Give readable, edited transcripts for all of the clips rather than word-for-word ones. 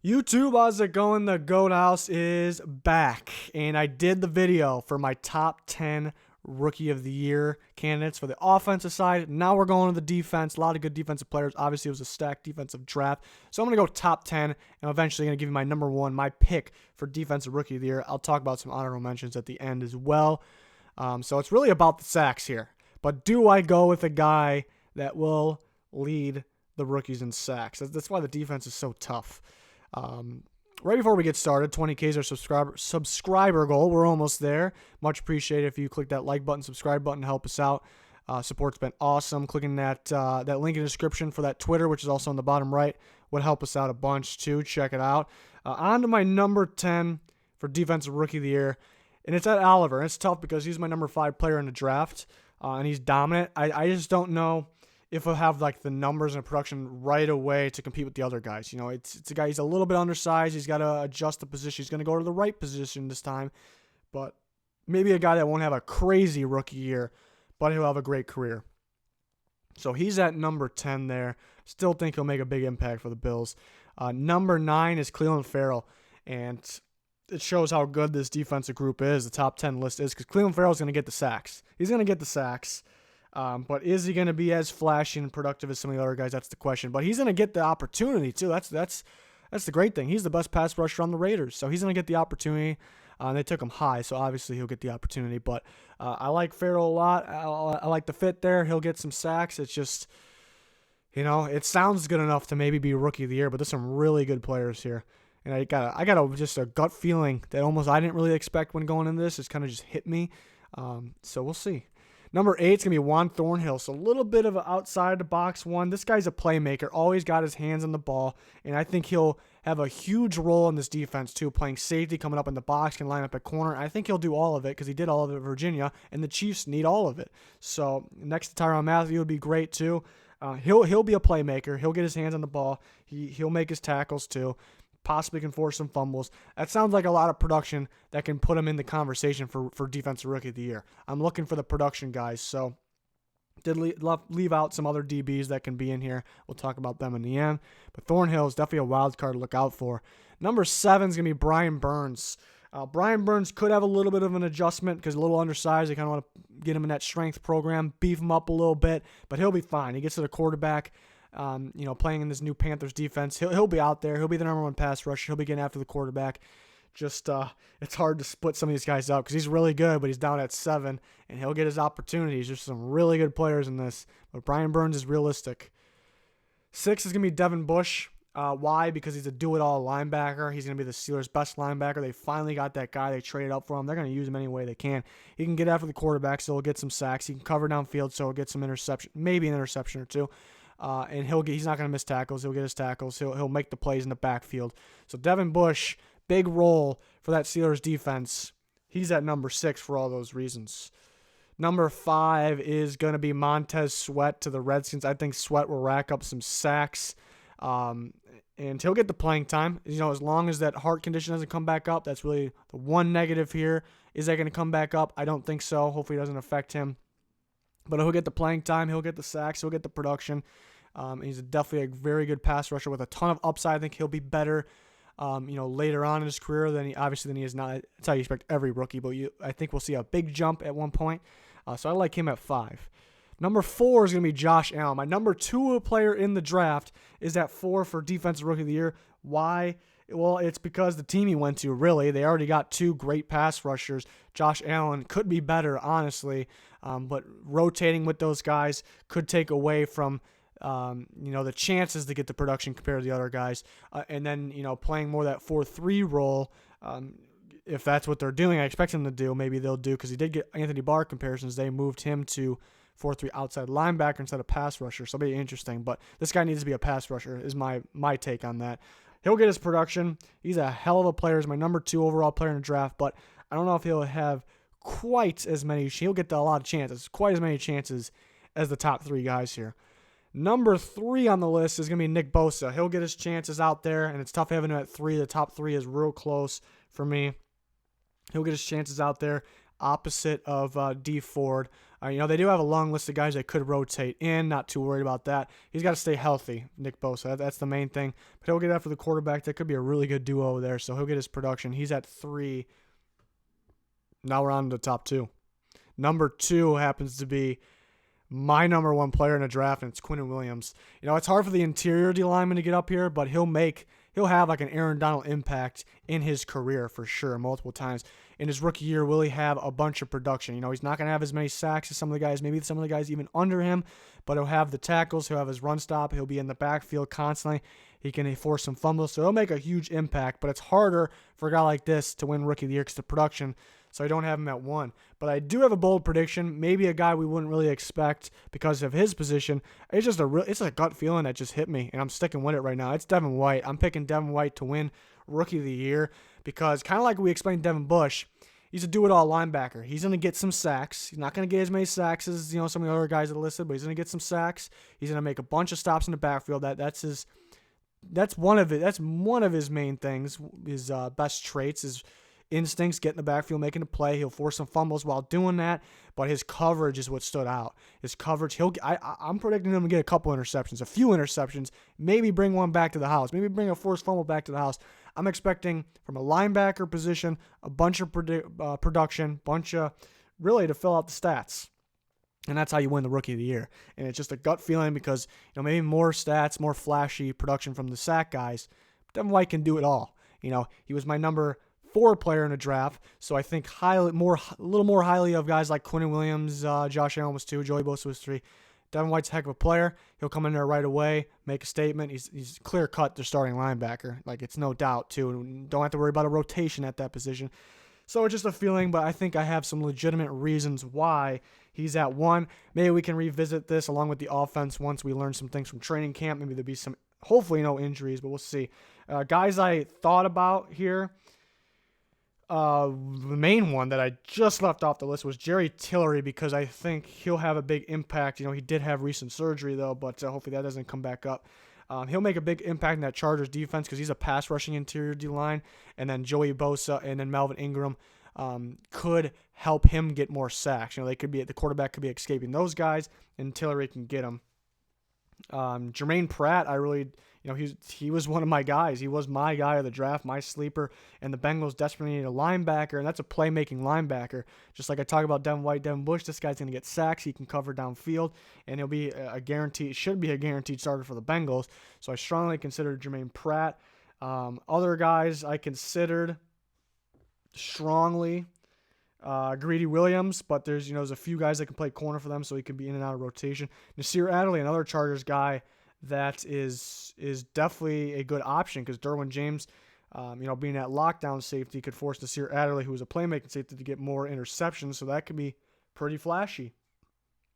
YouTube, how's it going? The Goat House is back, and I did the video for my top 10 Rookie of the Year candidates for the offensive side. Now we're going to the defense. A lot of good defensive players. Obviously, it was a stacked defensive draft. So I'm going to go top 10, and I'm eventually going to give you my number one, my pick for defensive Rookie of the Year. I'll talk about some honorable mentions at the end as well. So it's really about the sacks here. But do I go with a guy that will lead the rookies in sacks? That's why the defense is so tough. Right before we get started, 20K is our subscriber goal. We're almost there. Much appreciated if you click that like button, subscribe button to help us out. Support's been awesome. Clicking that link in the description for that Twitter, which is also on the bottom right, would help us out a bunch too. Check it out. On to my number 10 for Defensive Rookie of the Year, and it's at Oliver. And it's tough because he's my number 5 player in the draft, and he's dominant. I just don't know if he'll have like the numbers and production right away to compete with the other guys. You know, it's a guy, he's a little bit undersized. He's got to adjust the position. He's going to go to the right position this time, but maybe a guy that won't have a crazy rookie year, but he'll have a great career. So he's at number 10 there. Still think he'll make a big impact for the Bills. Number 9 is Clelin Ferrell, and it shows how good this defensive group is, the top 10 list is, because Clelin Ferrell's going to get the sacks. He's going to get the sacks. But is he going to be as flashy and productive as some of the other guys? That's the question. But he's going to get the opportunity too. That's the great thing. He's the best pass rusher on the Raiders, so he's going to get the opportunity. They took him high, so obviously he'll get the opportunity. But I like Ferrell a lot. I like the fit there. He'll get some sacks. It's just, it sounds good enough to maybe be Rookie of the Year, but there's some really good players here. And I got just a gut feeling that almost I didn't really expect when going into this. It's kind of just hit me. So we'll see. Number 8 is going to be Juan Thornhill. So a little bit of an outside-the-box one. This guy's a playmaker, always got his hands on the ball, and I think he'll have a huge role in this defense too, playing safety, coming up in the box, can line up at corner. I think he'll do all of it because he did all of it at Virginia, and the Chiefs need all of it. So next to Tyrann Mathieu would be great too. He'll be a playmaker. He'll get his hands on the ball. He'll make his tackles too. Possibly can force some fumbles. That sounds like a lot of production that can put him in the conversation for Defensive Rookie of the Year. I'm looking for the production guys, so did leave out some other DBs that can be in here. We'll talk about them in the end. But Thornhill is definitely a wild card to look out for. Number 7 is going to be Brian Burns. Brian Burns could have a little bit of an adjustment because a little undersized. They kind of want to get him in that strength program, beef him up a little bit, but he'll be fine. He gets to the quarterback. Playing in this new Panthers defense, he'll be out there. He'll be the number 1 pass rusher. He'll be getting after the quarterback. Just it's hard to split some of these guys up because he's really good, but he's down at 7, and he'll get his opportunities. There's some really good players in this, but Brian Burns is realistic. 6 is going to be Devin Bush. Why? Because he's a do-it-all linebacker. He's going to be the Steelers' best linebacker. They finally got that guy. They traded up for him. They're going to use him any way they can. He can get after the quarterback, so he'll get some sacks. He can cover downfield, so he'll get some interception, maybe an interception or two. And he's not going to miss tackles. He'll get his tackles. He'll make the plays in the backfield. So Devin Bush, big role for that Steelers defense. He's at number 6 for all those reasons. Number 5 is going to be Montez Sweat to the Redskins. I think Sweat will rack up some sacks. And he'll get the playing time. As long as that heart condition doesn't come back up, that's really the one negative here. Is that going to come back up? I don't think so. Hopefully it doesn't affect him. But he'll get the playing time. He'll get the sacks. He'll get the production. He's definitely a very good pass rusher with a ton of upside. I think he'll be better, later on in his career than he is now. That's how you expect every rookie. But I think we'll see a big jump at one point. So I like him at 5. Number 4 is going to be Josh Allen. My number 2 player in the draft is at 4 for Defensive Rookie of the Year. Why? Well, it's because the team he went to, really, they already got 2 great pass rushers. Josh Allen could be better, honestly, but rotating with those guys could take away from, the chances to get the production compared to the other guys. And then, playing more that 4-3 role, if that's what they're doing, I expect them to do. Maybe they'll do, because he did get Anthony Barr comparisons. They moved him to 4-3 outside linebacker instead of pass rusher. So it'll be interesting. But this guy needs to be a pass rusher is my take on that. He'll get his production. He's a hell of a player. He's my number 2 overall player in the draft, but I don't know if he'll have quite as many. He'll get a lot of chances, quite as many chances as the top 3 guys here. Number 3 on the list is going to be Nick Bosa. He'll get his chances out there, and it's tough having him at 3. The top 3 is real close for me. He'll get his chances out there. opposite of D Ford. They do have a long list of guys that could rotate in. Not too worried about that. He's got to stay healthy, Nick Bosa. That's the main thing. But he'll get after the quarterback. That could be a really good duo there, so he'll get his production. He's at 3. Now we're on to the top 2. Number 2 happens to be my number 1 player in the draft, and it's Quintin Williams. It's hard for the interior D lineman to get up here, but he'll have like an Aaron Donald impact in his career for sure, multiple times. In his rookie year, will he have a bunch of production? He's not going to have as many sacks as some of the guys, maybe some of the guys even under him, but he'll have the tackles, he'll have his run stop, he'll be in the backfield constantly. He can force some fumbles, so he'll make a huge impact, but it's harder for a guy like this to win rookie of the year because the production, so I don't have him at 1. But I do have a bold prediction, maybe a guy we wouldn't really expect because of his position. It's just it's a gut feeling that just hit me, and I'm sticking with it right now. It's Devin White. I'm picking Devin White to win rookie of the year because kind of like we explained Devin Bush, he's a do-it-all linebacker. He's going to get some sacks. He's not going to get as many sacks as some of the other guys that are listed, but he's going to get some sacks. He's going to make a bunch of stops in the backfield. That's one of his main things. His best traits is instincts, get in the backfield, making a play. He'll force some fumbles while doing that, but his coverage is what stood out. His coverage, I'm predicting him to get a couple interceptions, a few interceptions, maybe bring one back to the house, maybe bring a forced fumble back to the house. I'm expecting from a linebacker position a bunch of production, really to fill out the stats. And that's how you win the Rookie of the Year. And it's just a gut feeling because maybe more stats, more flashy production from the sack guys. But Devin White can do it all. He was my number 4 player in the draft, so I think a little more highly of guys like Quintin Williams, Josh Allen was 2, Joey Bosa was 3. Devin White's a heck of a player. He'll come in there right away, make a statement. He's clear-cut the starting linebacker. Like, it's no doubt, too. Don't have to worry about a rotation at that position. So it's just a feeling, but I think I have some legitimate reasons why he's at 1. Maybe we can revisit this along with the offense once we learn some things from training camp. Maybe there'll be some, hopefully no injuries, but we'll see. Guys I thought about here, the main one that I just left off the list was Jerry Tillery because I think he'll have a big impact. He did have recent surgery, though, but hopefully that doesn't come back up. He'll make a big impact in that Chargers defense because he's a pass-rushing interior D-line, and then Joey Bosa and then Melvin Ingram could help him get more sacks. The quarterback could be escaping those guys, and Tillery can get them. Jermaine Pratt, he was one of my guys. He was my guy of the draft, my sleeper, and the Bengals desperately need a linebacker, and that's a playmaking linebacker. Just like I talk about Devin White, Devin Bush, this guy's going to get sacks. He can cover downfield, and he'll be should be a guaranteed starter for the Bengals. So I strongly consider Jermaine Pratt. Other guys I considered strongly, Greedy Williams, but there's a few guys that can play corner for them, so he can be in and out of rotation. Nasir Adderley, another Chargers guy that is definitely a good option because Derwin James, being that lockdown safety, could force Nasir Adderley, who is a playmaking safety, to get more interceptions, so that could be pretty flashy.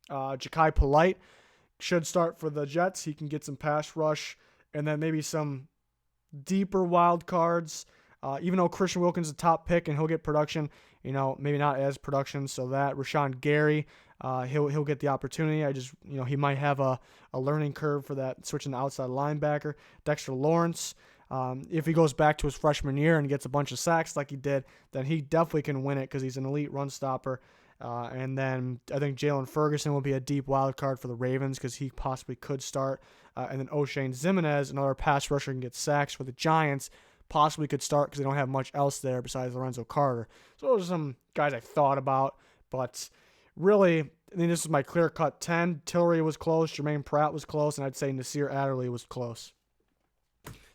Ja'Kai Polite should start for the Jets. He can get some pass rush, and then maybe some deeper wild cards. Even though Christian Wilkins is a top pick and he'll get production, maybe not as production. So that Rashawn Gary, he'll get the opportunity. He might have a learning curve for that switching to outside linebacker. Dexter Lawrence, if he goes back to his freshman year and gets a bunch of sacks like he did, then he definitely can win it because he's an elite run stopper. And then I think Jalen Ferguson will be a deep wild card for the Ravens because he possibly could start. And then O'Shane Ximenez, another pass rusher, can get sacks for the Giants. Possibly could start because they don't have much else there besides Lorenzo Carter. So those are some guys I thought about, but really, this is my clear-cut 10. Tillery was close, Jermaine Pratt was close, and I'd say Nasir Adderley was close.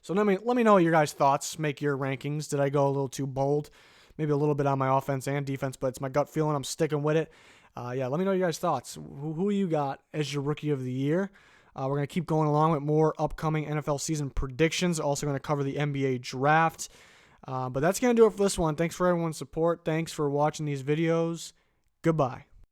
So let me know your guys' thoughts. Make your rankings. Did I go a little too bold? Maybe a little bit on my offense and defense, but it's my gut feeling. I'm sticking with it. Let me know your guys' thoughts. Who you got as your Rookie of the Year? We're going to keep going along with more upcoming NFL season predictions. Also going to cover the NBA draft. But that's going to do it for this one. Thanks for everyone's support. Thanks for watching these videos. Goodbye.